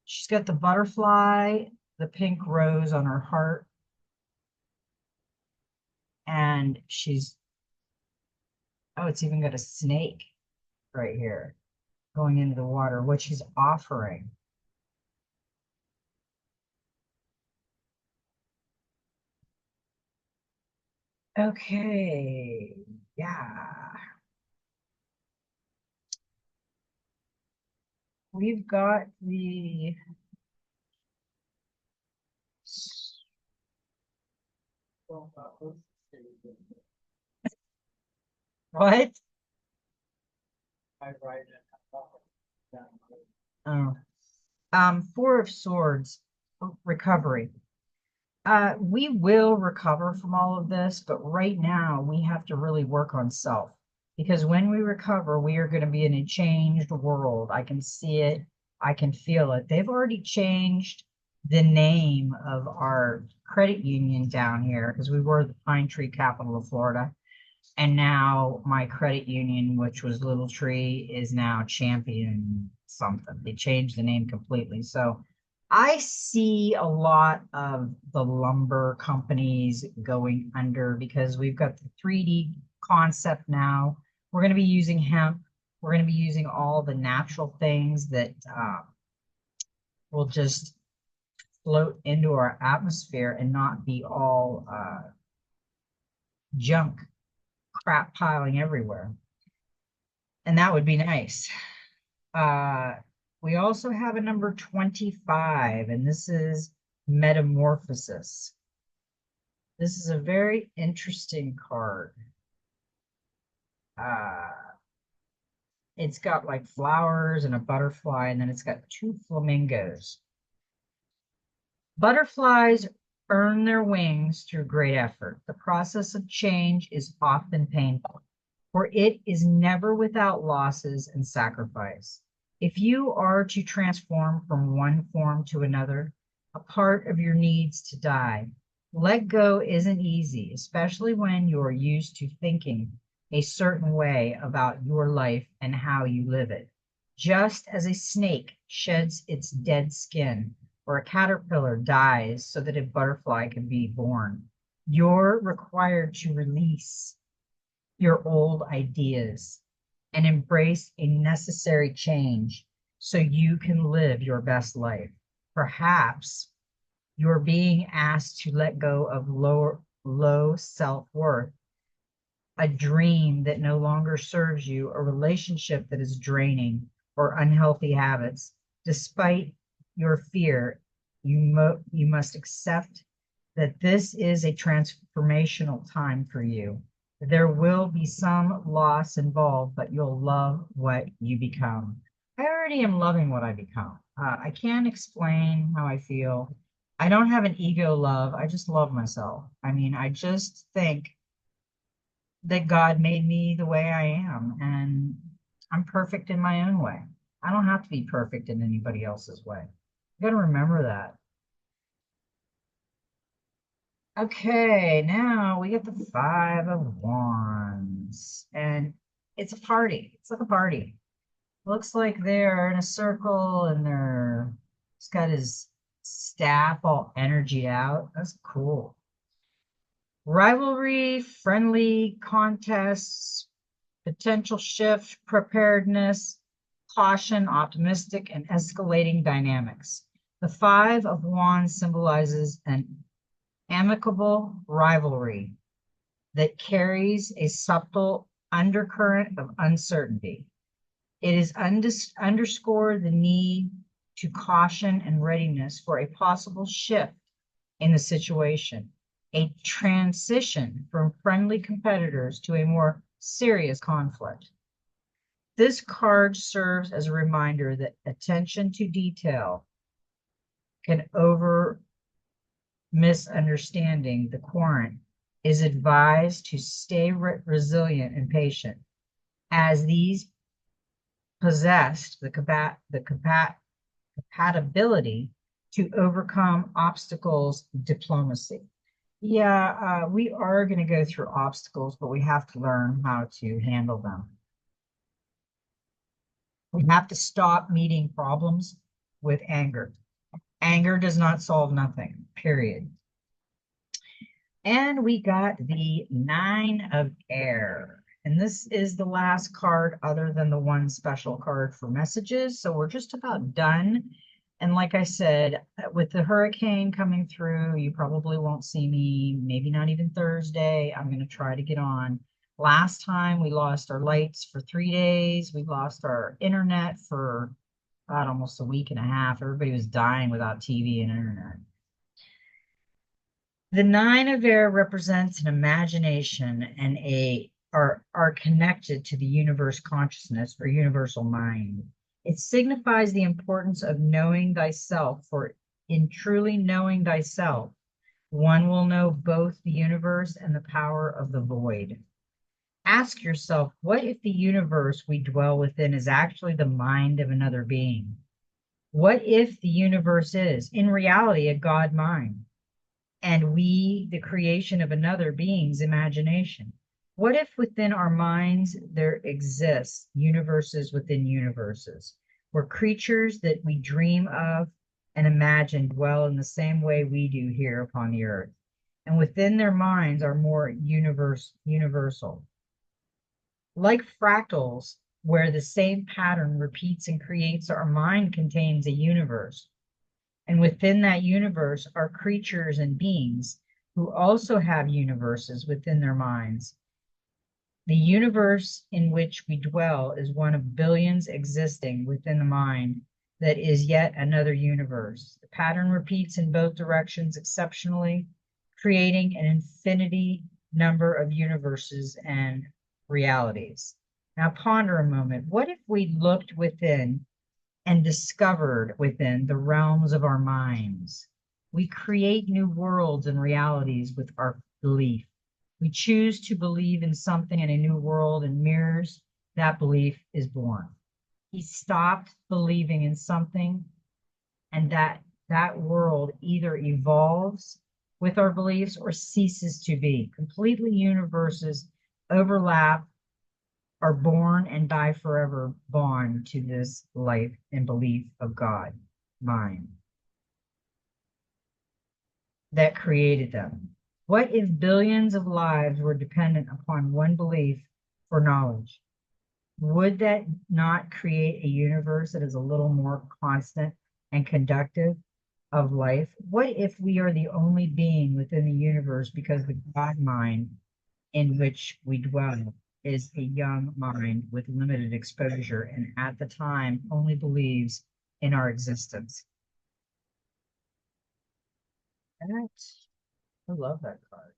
Speaker 1: She's got the butterfly, the pink rose on her heart, and it's even got a snake right here going into the water, what she's offering. Okay, yeah. We've got the what? Oh, Four of Swords, recovery. We will recover from all of this, but right now we have to really work on self because when we recover, we are going to be in a changed world. I can see it, I can feel it. They've already changed the name of our credit union down here because we were the Pine Tree capital of Florida. And now my credit union, which was Little Tree, is now Champion something. They changed the name completely. So I see a lot of the lumber companies going under because we've got the 3D concept now. We're going to be using hemp. We're going to be using all the natural things that will just float into our atmosphere and not be all junk crap piling everywhere. And that would be nice. Uh, we also have a number 25, and this is metamorphosis. This is a very interesting card. It's got like flowers and a butterfly, and then it's got two flamingos. Butterflies earn their wings through great effort. The process of change is often painful, for it is never without losses and sacrifice. If you are to transform from one form to another, a part of your needs to die. Let go isn't easy, especially when you're used to thinking a certain way about your life and how you live it. Just as a snake sheds its dead skin, or a caterpillar dies so that a butterfly can be born, you're required to release your old ideas and embrace a necessary change so you can live your best life. Perhaps you're being asked to let go of low self-worth, a dream that no longer serves you, a relationship that is draining, or unhealthy habits. Despite your fear, you must accept that this is a transformational time for you. There will be some loss involved, but you'll love what you become. I already am loving what I become. I can't explain how I feel. I don't have an ego love. I just love myself. I mean, I just think that God made me the way I am, and I'm perfect in my own way. I don't have to be perfect in anybody else's way. You got to remember that. Okay, now we get the Five of Wands, and it's a party. It's like a party. Looks like they're in a circle, and he's got his staff all energy out. That's cool. Rivalry, friendly contests, potential shift, preparedness, caution, optimistic, and escalating dynamics. The Five of Wands symbolizes an amicable rivalry that carries a subtle undercurrent of uncertainty. It is underscored the need to caution and readiness for a possible shift in the situation, a transition from friendly competitors to a more serious conflict. This card serves as a reminder that attention to detail can over misunderstanding the querent is advised to stay resilient and patient, as these possessed the compatibility to overcome obstacles diplomacy. Yeah, we are going to go through obstacles, but we have to learn how to handle them. We have to stop meeting problems with anger. Anger does not solve nothing, period. And we got the Nine of Air. And this is the last card other than the one special card for messages. So we're just about done. And like I said, with the hurricane coming through, you probably won't see me, maybe not even Thursday. I'm going to try to get on. Last time we lost our lights for 3 days. We lost our internet for about almost a week and a half. Everybody was dying without TV and internet. The Nine of Air represents an imagination and are connected to the universe consciousness or universal mind. It signifies the importance of knowing thyself, for in truly knowing thyself, one will know both the universe and the power of the void. Ask yourself, what if the universe we dwell within is actually the mind of another being? What if the universe is, in reality, a God mind, and we the creation of another being's imagination? What if within our minds there exists universes within universes, where creatures that we dream of and imagine dwell in the same way we do here upon the earth, and within their minds are more universal? Like fractals, where the same pattern repeats and creates, our mind contains a universe. And within that universe are creatures and beings who also have universes within their minds. The universe in which we dwell is one of billions existing within the mind that is yet another universe. The pattern repeats in both directions exceptionally, creating an infinity number of universes and realities. Now, ponder a moment. What if we looked within and discovered within the realms of our minds? We create new worlds and realities with our belief. We choose to believe in something in a new world and mirrors that belief is born. He stopped believing in something, and that world either evolves with our beliefs or ceases to be. Completely universes overlap, are born and die forever bond to this life and belief of God, mind, that created them. What if billions of lives were dependent upon one belief for knowledge? Would that not create a universe that is a little more constant and conductive of life? What if we are the only being within the universe because the God mind in which we dwell is a young mind with limited exposure and at the time only believes in our existence? That, I love that card.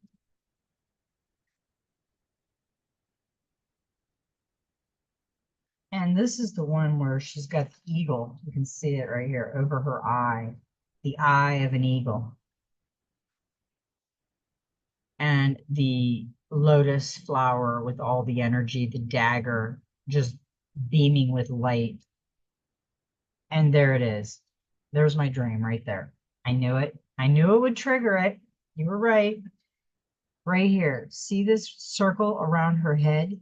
Speaker 1: And this is the one where she's got the eagle. You can see it right here over her eye, the eye of an eagle, and the lotus flower with all the energy, the dagger just beaming with light. And there it is. There's my dream right there. I knew it. I knew it would trigger it. You were right. Right here. See this circle around her head?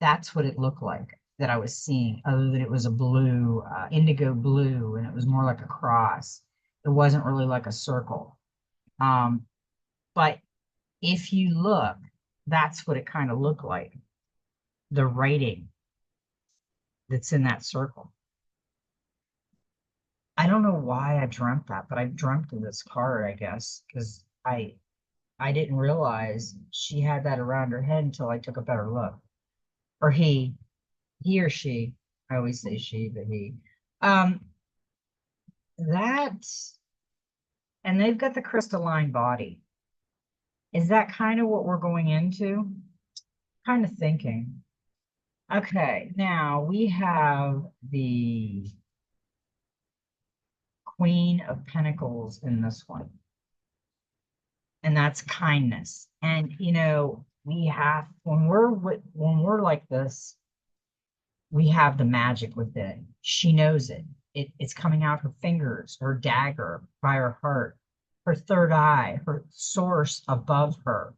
Speaker 1: That's what it looked like that I was seeing, other than it was a blue, indigo blue, and it was more like a cross. It wasn't really like a circle. Um, but if you look, that's what it kind of looked like. The writing that's in that circle. I don't know why I dreamt that, but I dreamt of this card, I guess, because I didn't realize she had that around her head until I took a better look. Or he or she. I always say she, but he. Um, that, and they've got the crystalline body. Is that kind of what we're going into? Kind of thinking. Okay, now we have the Queen of Pentacles in this one, and that's kindness. And we have when we're like this, we have the magic within. She knows it. It's coming out her fingers, her dagger by her heart, her third eye, her source above her,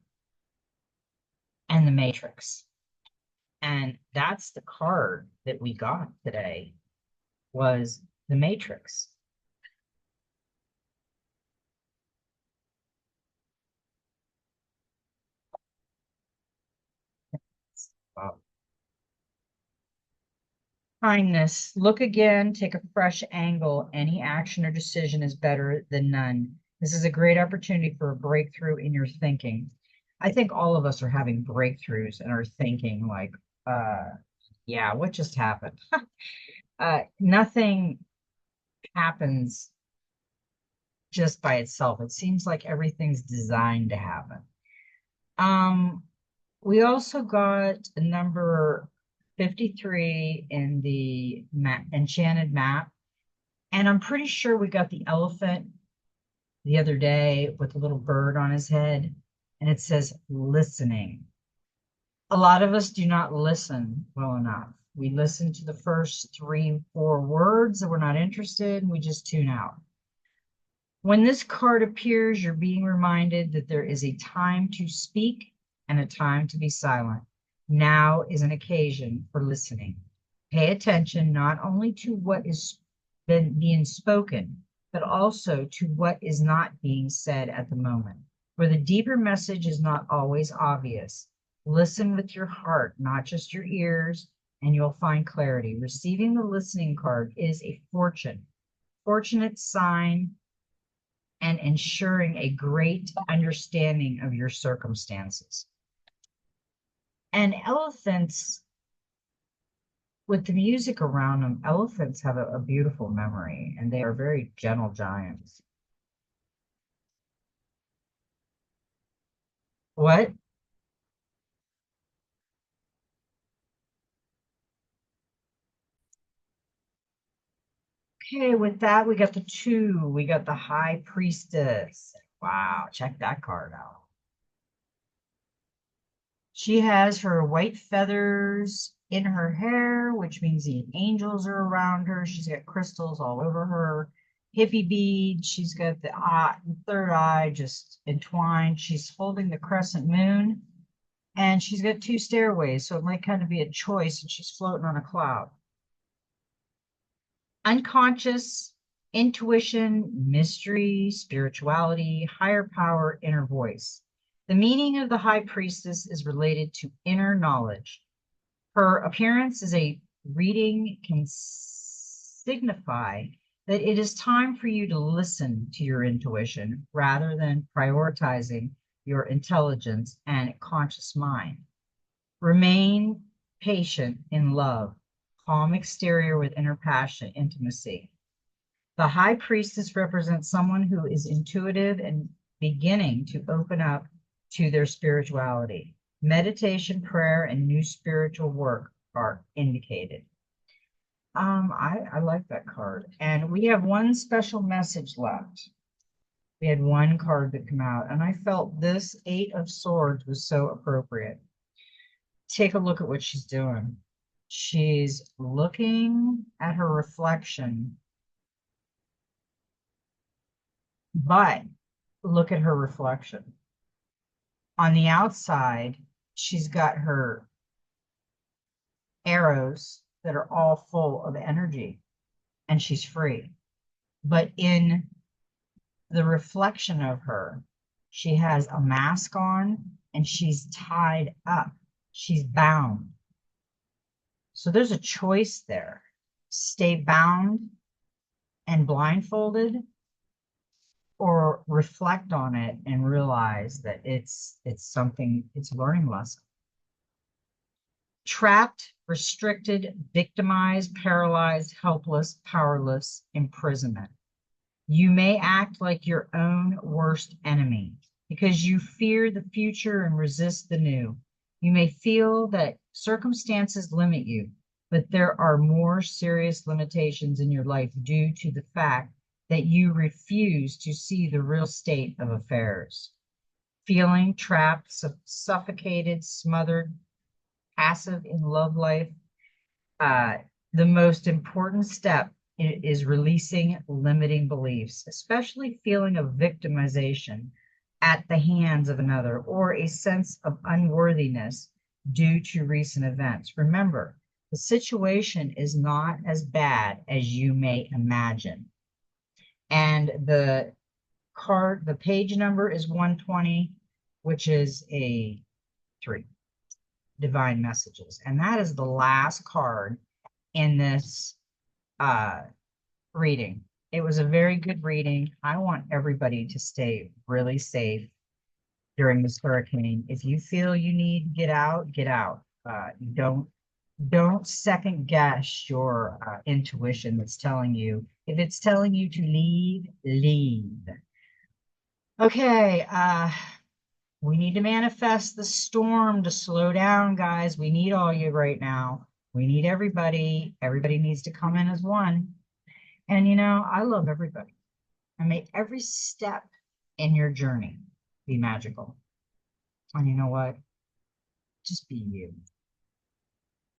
Speaker 1: and the matrix. And that's the card that we got today was the matrix. Wow. Kindness. Look again, take a fresh angle. Any action or decision is better than none. This is a great opportunity for a breakthrough in your thinking. I think all of us are having breakthroughs in our thinking, like, uh, yeah, what just happened? Nothing happens just by itself. It seems like everything's designed to happen. Um, we also got a number 53 in the enchanted map. And I'm pretty sure we got the elephant the other day with a little bird on his head. And it says listening. A lot of us do not listen well enough. We listen to the first three, four words that we're not interested, and we just tune out. When this card appears, you're being reminded that there is a time to speak and a time to be silent. Now is an occasion for listening. Pay attention not only to what is being spoken, but also to what is not being said at the moment. For the deeper message is not always obvious. Listen with your heart, not just your ears, and you'll find clarity. Receiving the listening card is a fortunate sign and ensuring a great understanding of your circumstances. And elephants, with the music around them, elephants have a beautiful memory and they are very gentle giants. What? Okay, with that, we got the two. We got the High Priestess. Wow, check that card out. She has her white feathers in her hair, which means the angels are around her. She's got crystals all over her. Hippie bead. She's got the third eye just entwined. She's holding the crescent moon, and she's got two stairways, so it might kind of be a choice, and she's floating on a cloud. Unconscious, intuition, mystery, spirituality, higher power, inner voice. The meaning of the high priestess is related to inner knowledge. Her appearance as a reading can signify that it is time for you to listen to your intuition rather than prioritizing your intelligence and conscious mind. Remain patient in love, calm exterior with inner passion, intimacy. The high priestess represents someone who is intuitive and beginning to open up to their spirituality. Meditation, prayer, and new spiritual work are indicated. I like that card. And we have one special message left. We had one card that come out, and I felt this Eight of Swords was so appropriate. Take a look at what she's doing. She's looking at her reflection, but look at her reflection. On the outside, she's got her arrows that are all full of energy, and she's free. But in the reflection of her, she has a mask on and she's tied up. She's bound. So there's a choice there. Stay bound and blindfolded, or reflect on it and realize that it's something, it's a learning lesson. Trapped, restricted, victimized, paralyzed, helpless, powerless, imprisonment. You may act like your own worst enemy because you fear the future and resist the new. You may feel that circumstances limit you, but there are more serious limitations in your life due to the fact that you refuse to see the real state of affairs. Feeling trapped, suffocated, smothered, passive in love life, the most important step is releasing limiting beliefs, especially feeling of victimization at the hands of another or a sense of unworthiness due to recent events. Remember, the situation is not as bad as you may imagine. And the page number is 120, which is a 3, divine messages. And that is the last card in this reading. It was a very good reading. I want everybody to stay really safe during this hurricane. If you feel you need to get out, get out. Don't second guess your intuition that's telling you. If it's telling you to leave, leave. Okay, we need to manifest the storm to slow down, guys. We need all you right now. We need everybody. Everybody needs to come in as one. And I love everybody. And may every step in your journey be magical. And you know what? Just be you.